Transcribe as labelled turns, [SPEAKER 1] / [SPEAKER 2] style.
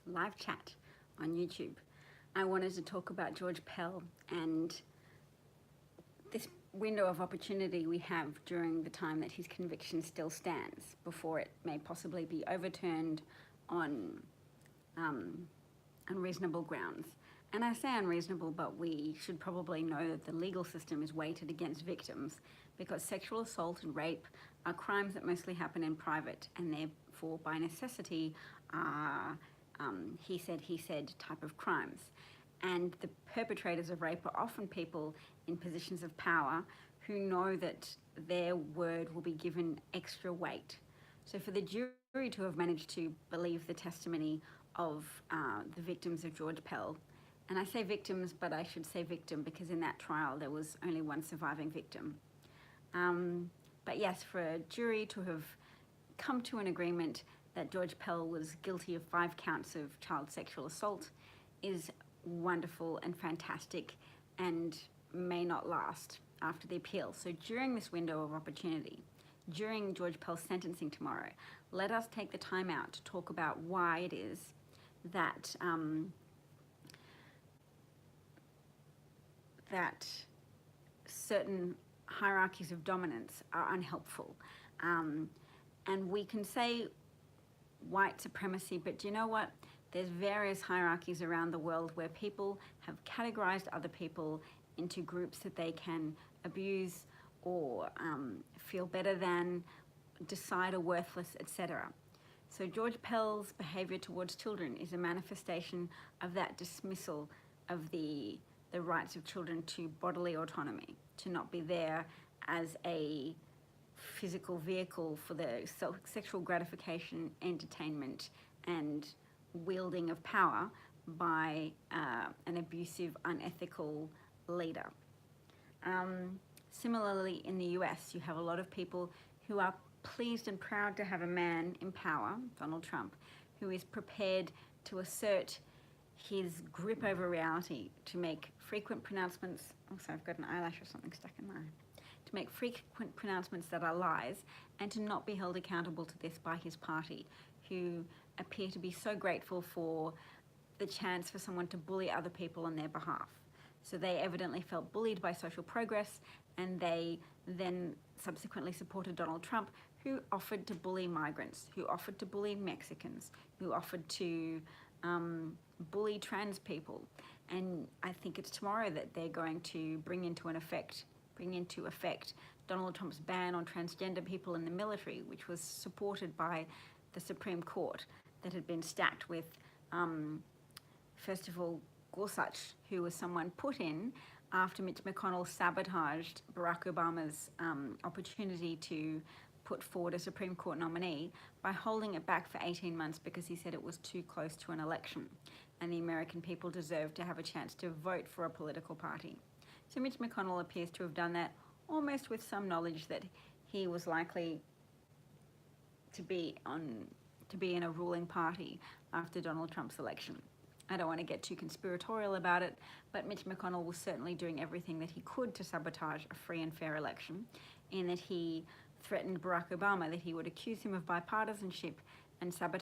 [SPEAKER 1] live chat on YouTube. I wanted to talk about George Pell and this window of opportunity we have during the time that his conviction still stands before it may possibly be overturned on unreasonable grounds. And I say unreasonable, but we should probably know that the legal system is weighted against victims because sexual assault and rape are crimes that mostly happen in private and therefore by necessity are he said type of crimes. And the perpetrators of rape are often people in positions of power who know that their word will be given extra weight. So for the jury to have managed to believe the testimony of the victims of George Pell, and I say victims, but I should say victim because in that trial there was only one surviving victim. But yes, for a jury to have come to an agreement that George Pell was guilty of 5 counts of child sexual assault is wonderful and fantastic and may not last after the appeal. So during this window of opportunity, during George Pell's sentencing tomorrow, let us take the time out to talk about why it is that that certain hierarchies of dominance are unhelpful. And we can say white supremacy, but do you know what? There's various hierarchies around the world where people have categorized other people into groups that they can abuse or feel better than, decide are worthless, etc. So George Pell's behavior towards children is a manifestation of that dismissal of the rights of children to bodily autonomy, to not be there as a physical vehicle for the sexual gratification, entertainment, and wielding of power by an abusive, unethical leader. Similarly, in the US, you have a lot of people who are pleased and proud to have a man in power, Donald Trump, who is prepared to assert his grip over reality, to make frequent pronouncements. Also, I've got an eyelash or something stuck in my eye. To make frequent pronouncements that are lies, and to not be held accountable to this by his party, who appear to be so grateful for the chance for someone to bully other people on their behalf. So they evidently felt bullied by social progress, and they then subsequently supported Donald Trump, who offered to bully migrants, who offered to bully Mexicans, who offered to bully trans people. And I think it's tomorrow that they're going to bring into effect Donald Trump's ban on transgender people in the military, which was supported by the Supreme Court, that had been stacked with, first of all, Gorsuch, who was someone put in after Mitch McConnell sabotaged Barack Obama's opportunity to put forward a Supreme Court nominee by holding it back for 18 months because he said it was too close to an election and the American people deserved to have a chance to vote for a political party. So Mitch McConnell appears to have done that almost with some knowledge that he was likely to be in a ruling party after Donald Trump's election. I don't want to get too conspiratorial about it, but Mitch McConnell was certainly doing everything that he could to sabotage a free and fair election, in that he threatened Barack Obama that he would accuse him of bipartisanship and sabotage